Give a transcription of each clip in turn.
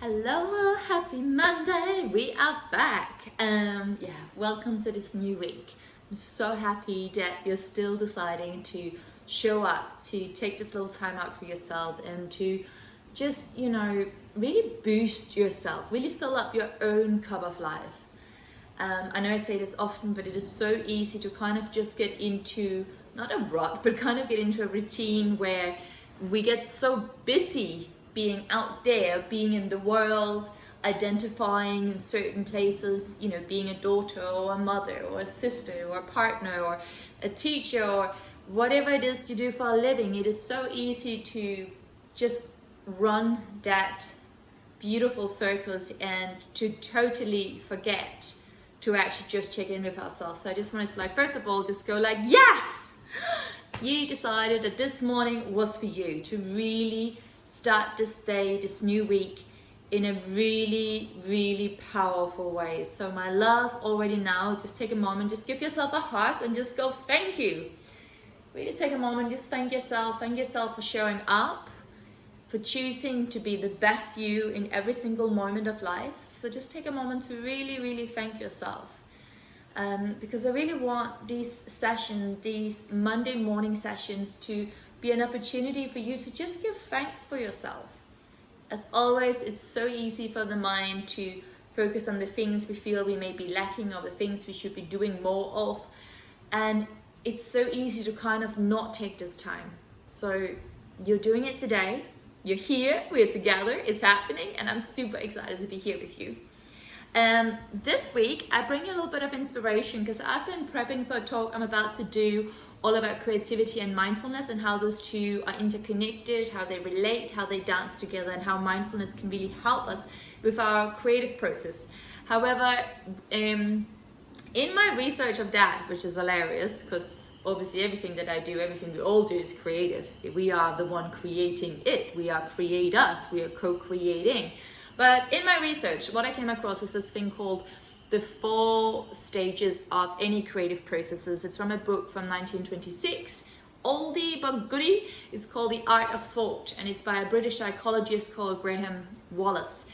Hello, happy Monday. We are back. Welcome to this new week. I'm so happy that you're still deciding to show up, to take this little time out for yourself and to just, really boost yourself, really fill up your own cup of life. I know I say this often, but it is so easy to kind of just get into, not a rut, but kind of get into a routine where we get so busy being out there, being in the world, identifying in certain places, being a daughter or a mother or a sister or a partner or a teacher or whatever it is you do for a living. It is so easy to just run that beautiful circles and to totally forget to actually just check in with ourselves. So I just wanted to first of all, just go yes! You decided that this morning was for you to really start this day, this new week in a really, really powerful way. So my love, already now, just take a moment, just give yourself a hug and just go thank you. Really take a moment, just thank yourself for showing up, for choosing to be the best you in every single moment of life. So just take a moment to really, really thank yourself. Because I really want these sessions, these Monday morning sessions, to be an opportunity for you to just give thanks for yourself. As always, it's so easy for the mind to focus on the things we feel we may be lacking or the things we should be doing more of. And it's so easy to kind of not take this time. So you're doing it today. You're here, we're together, it's happening, and I'm super excited to be here with you. This week, I bring you a little bit of inspiration because I've been prepping for a talk I'm about to do all about creativity and mindfulness and how those two are interconnected, how they relate, how they dance together, and how mindfulness can really help us with our creative process. However, in my research of that, which is hilarious because obviously everything that I do, everything we all do is creative. We are the one creating it. We are creators. We are co-creating. But in my research, what I came across is this thing called the 4 stages of any creative processes. It's from a book from 1926, oldie but goodie. It's called The Art of Thought, and it's by a British psychologist called Graham Wallace.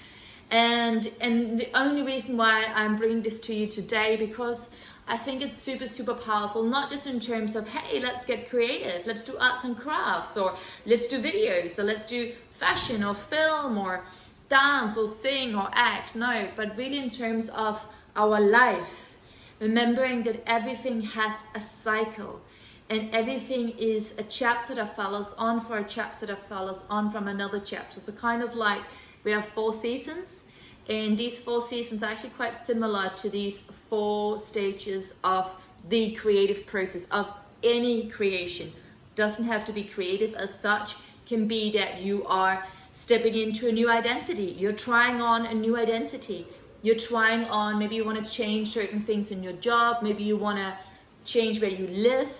And the only reason why I'm bringing this to you today, because I think it's super, super powerful, not just in terms of, hey, let's get creative, let's do arts and crafts, or let's do videos, or let's do fashion or film or dance or sing or act. No, but really in terms of our life, remembering that everything has a cycle and everything is a chapter that follows on for a chapter that follows on from another chapter. So kind of like we have 4 seasons, and these 4 seasons are actually quite similar to these 4 stages of the creative process of any creation. Doesn't have to be creative as such, can be that you are stepping into a new identity, you're trying on a new identity. You're trying on, maybe you want to change certain things in your job, maybe you want to change where you live.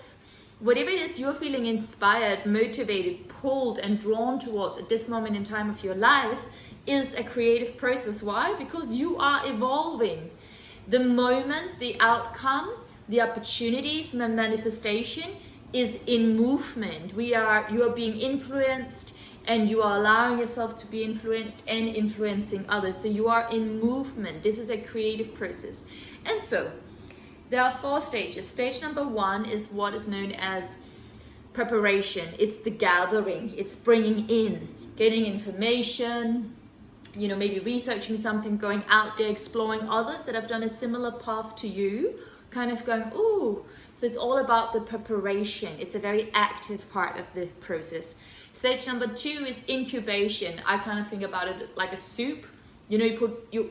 Whatever it is you're feeling inspired, motivated, pulled and drawn towards at this moment in time of your life is a creative process. Why? Because you are evolving. The moment, the outcome, the opportunities, the manifestation is in movement. You are being influenced, and you are allowing yourself to be influenced and influencing others. So you are in movement. This is a creative process. And so there are 4 stages. Stage number 1 is what is known as preparation. It's the gathering. It's bringing in, getting information, maybe researching something, going out there, exploring others that have done a similar path to you, kind of going, ooh. So it's all about the preparation. It's a very active part of the process. Stage number 2 is incubation. I kind of think about it like a soup. You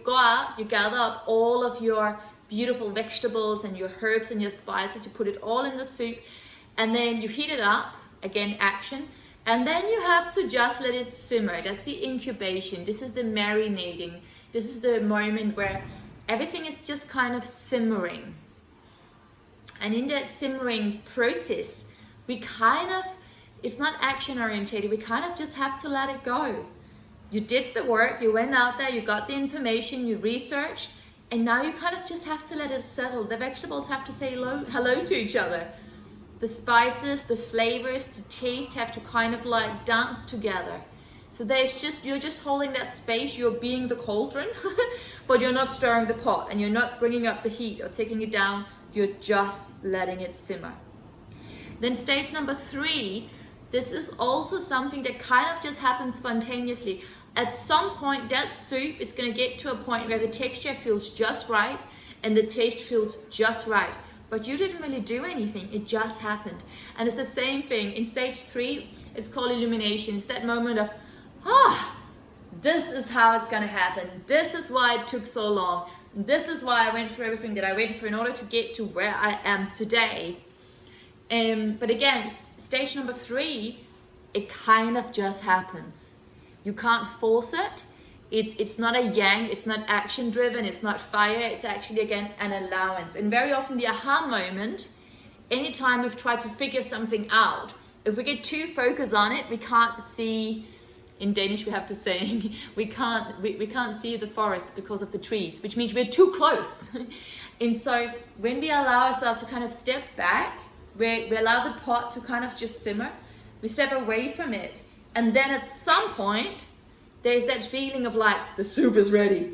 go out, you gather up all of your beautiful vegetables and your herbs and your spices, you put it all in the soup, and then you heat it up, again, action, and then you have to just let it simmer. That's the incubation. This is the marinating. This is the moment where everything is just kind of simmering. And in that simmering process, it's not action orientated. We kind of just have to let it go. You did the work, you went out there, you got the information, you researched, and now you kind of just have to let it settle. The vegetables have to say hello to each other. The spices, the flavors, the taste have to kind of dance together. So you're just holding that space, you're being the cauldron, but you're not stirring the pot and you're not bringing up the heat or taking it down, you're just letting it simmer. Then stage number 3, this is also something that kind of just happens spontaneously. At some point, that soup is gonna get to a point where the texture feels just right and the taste feels just right. But you didn't really do anything, it just happened. And it's the same thing. In stage 3, it's called illumination. It's that moment of, this is how it's gonna happen. This is why it took so long. This is why I went through everything that I went through in order to get to where I am today. But again, stage number 3, it kind of just happens. You can't force it. It's not a yang, it's not action driven, it's not fire, it's actually, again, an allowance. And very often the aha moment, anytime we've tried to figure something out, if we get too focused on it, we can't see, in Danish we have the saying, we can't see the forest because of the trees, which means we're too close. And so when we allow ourselves to kind of step back, we allow the pot to kind of just simmer, we step away from it, and then at some point, there's that feeling of like, the soup is ready.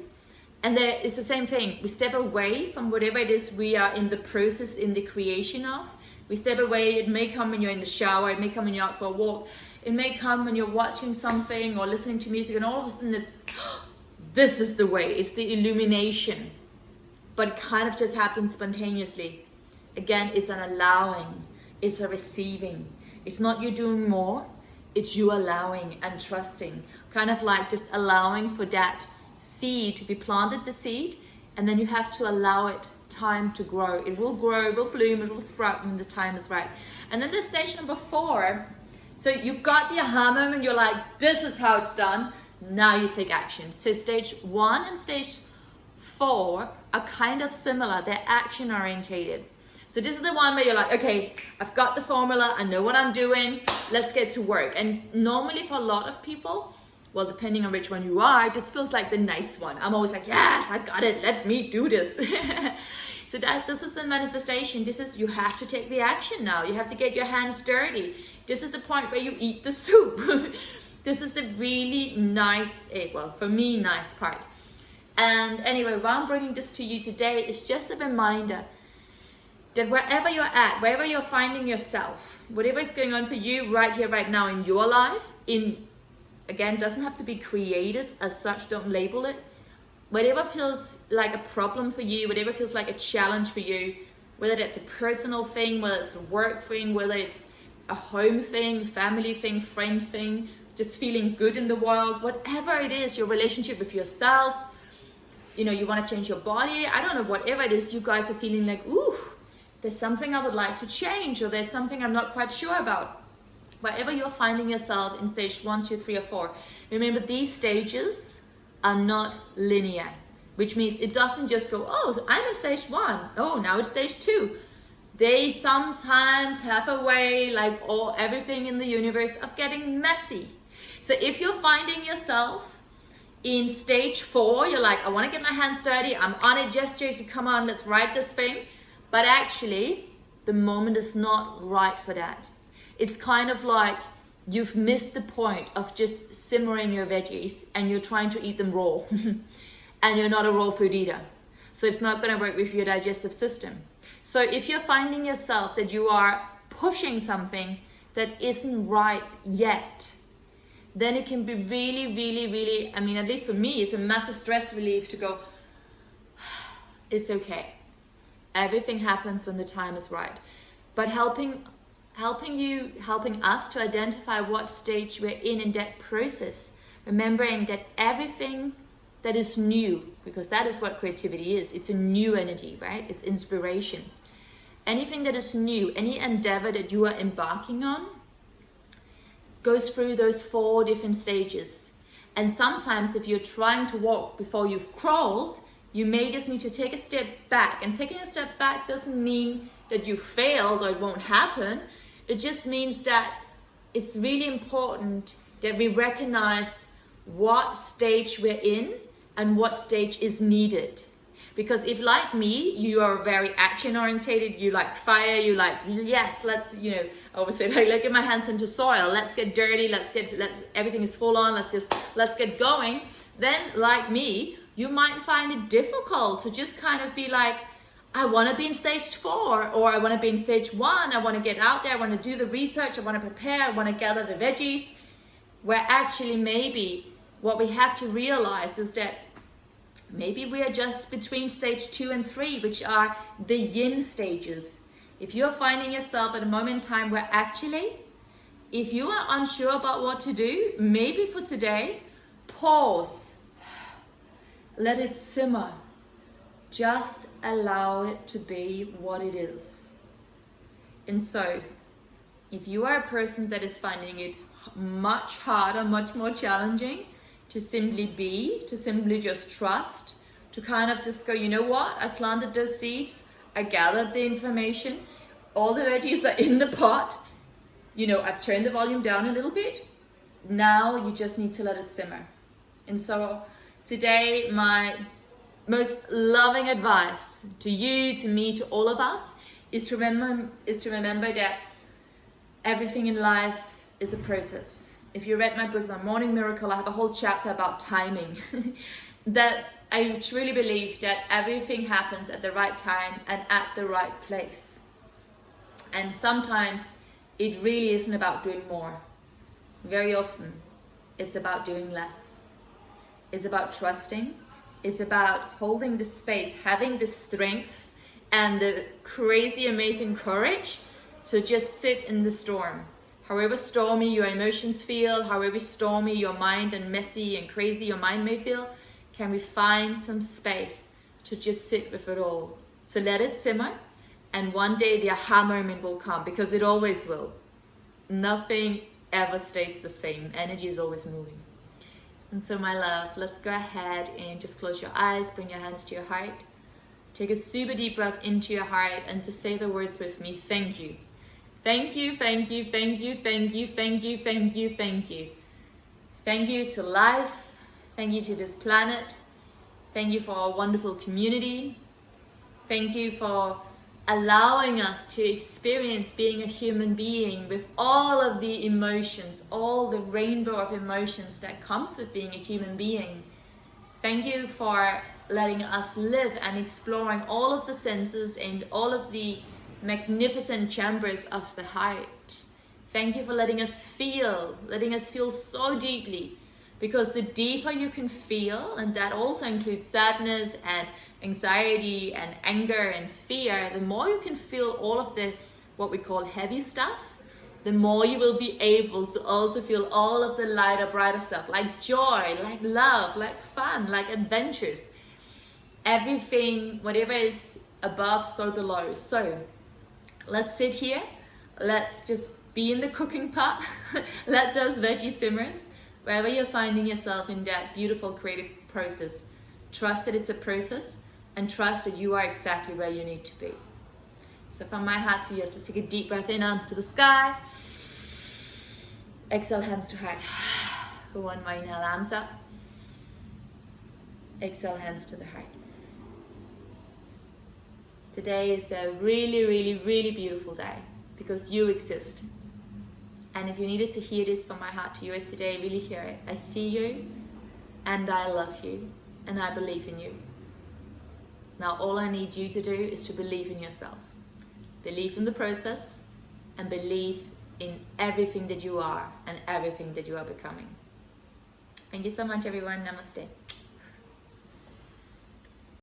And there it's the same thing. We step away from whatever it is we are in the process, in the creation of. We step away. It may come when you're in the shower. It may come when you're out for a walk. It may come when you're watching something or listening to music, and all of a sudden it's, this is the way. It's the illumination. But it kind of just happens spontaneously. Again, it's an allowing. It's a receiving. It's not you doing more. It's you allowing and trusting, kind of like just allowing for that seed to be planted, the seed, and then you have to allow it time to grow. It will grow, it will bloom, it will sprout when the time is right. And then there's stage number 4. So you got the aha moment, you're like, this is how it's done. Now you take action. So stage 1 and stage 4 are kind of similar. They're action orientated. So this is the one where you're like, okay, I've got the formula, I know what I'm doing, let's get to work. And normally for a lot of people, well, depending on which one you are, this feels like the nice one. I'm always like, yes, I got it, let me do this. So this is the manifestation. This is, you have to take the action now. You have to get your hands dirty. This is the point where you eat the soup. This is the really nice, well, for me, nice part. And anyway, why I'm bringing this to you today is just a reminder that wherever you're at, wherever you're finding yourself, whatever is going on for you right here, right now in your life, again, doesn't have to be creative as such, don't label it. Whatever feels like a problem for you, whatever feels like a challenge for you, whether that's a personal thing, whether it's a work thing, whether it's a home thing, family thing, friend thing, just feeling good in the world, whatever it is, your relationship with yourself, you want to change your body, I don't know, whatever it is, you guys are feeling like, ooh, there's something I would like to change, or there's something I'm not quite sure about. Wherever you're finding yourself in stage 1, 2, 3, or 4, remember these stages are not linear, which means it doesn't just go, oh, I'm in stage 1, oh, now it's stage 2. They sometimes have a way, like everything in the universe, of getting messy. So if you're finding yourself in stage 4, you're like, I want to get my hands dirty, I'm on it, just Josie, come on, let's write this thing. But actually, the moment is not right for that. It's kind of like you've missed the point of just simmering your veggies and you're trying to eat them raw. And you're not a raw food eater. So it's not going to work with your digestive system. So if you're finding yourself that you are pushing something that isn't right yet, then it can be really, really, really, at least for me, it's a massive stress relief to go, it's okay. Everything happens when the time is right. But helping us to identify what stage we're in that process, remembering that everything that is new, because that is what creativity is, it's a new energy, right? It's inspiration. Anything that is new, any endeavor that you are embarking on, goes through those 4 different stages. And sometimes if you're trying to walk before you've crawled, you may just need to take a step back. And taking a step back doesn't mean that you failed or it won't happen. It just means that it's really important that we recognize what stage we're in and what stage is needed. Because if, like me, you are very action orientated, you like fire, you like, yes, let's, you know, I always say, like, get my hands into soil, let's get dirty, everything is full on, let's get going. Then, like me, you might find it difficult to just kind of be like, I want to be in stage 4, or I want to be in stage 1, I want to get out there, I want to do the research, I want to prepare, I want to gather the veggies. Where actually maybe what we have to realize is that maybe we are just between stage 2 and 3, which are the yin stages. If you're finding yourself at a moment in time where actually, if you are unsure about what to do, maybe for today, pause, let it simmer. Just allow it to be what it is. And so, if you are a person that is finding it much harder, much more challenging to simply just trust, to kind of just go, you know what, I planted those seeds, I gathered the information, all the veggies are in the pot, you know, I've turned the volume down a little bit, now you just need to let it simmer. And so today, my most loving advice to you, to me, to all of us is to remember that everything in life is a process. If you read my book, The Morning Miracle, I have a whole chapter about timing. That I truly believe that everything happens at the right time and at the right place. And sometimes it really isn't about doing more. Very often, it's about doing less. It's about trusting. It's about holding the space, having the strength and the crazy, amazing courage to just sit in the storm. However stormy your emotions feel, however stormy your mind and messy and crazy your mind may feel, can we find some space to just sit with it all? So let it simmer, and one day the aha moment will come, because it always will. Nothing ever stays the same. Energy is always moving. And so, my love, let's go ahead and just close your eyes, bring your hands to your heart. Take a super deep breath into your heart and just say the words with me. Thank you. Thank you, thank you, thank you, thank you, thank you, thank you, thank you. Thank you to life. Thank you to this planet. Thank you for our wonderful community. Thank you for allowing us to experience being a human being with all of the emotions, all the rainbow of emotions that comes with being a human being. Thank you for letting us live and exploring all of the senses and all of the magnificent chambers of the heart. Thank you for letting us feel so deeply, because the deeper you can feel, and that also includes sadness and anxiety and anger and fear, the more you can feel all of the what we call heavy stuff, the more you will be able to also feel all of the lighter, brighter stuff, like joy, like love, like fun, like adventures. Everything, whatever is above, so below. So let's sit here, let's just be in the cooking pot, let those veggies simmer. Wherever you're finding yourself in that beautiful creative process, trust that it's a process, and trust that you are exactly where you need to be. So from my heart to yours, let's take a deep breath in, arms to the sky. Exhale, hands to heart. One more inhale, arms up. Exhale, hands to the heart. Today is a really, really, really beautiful day, because you exist. And if you needed to hear this from my heart to yours today, really hear it. I see you, and I love you, and I believe in you. Now all I need you to do is to believe in yourself. Believe in the process, and believe in everything that you are and everything that you are becoming. Thank you so much, everyone. Namaste.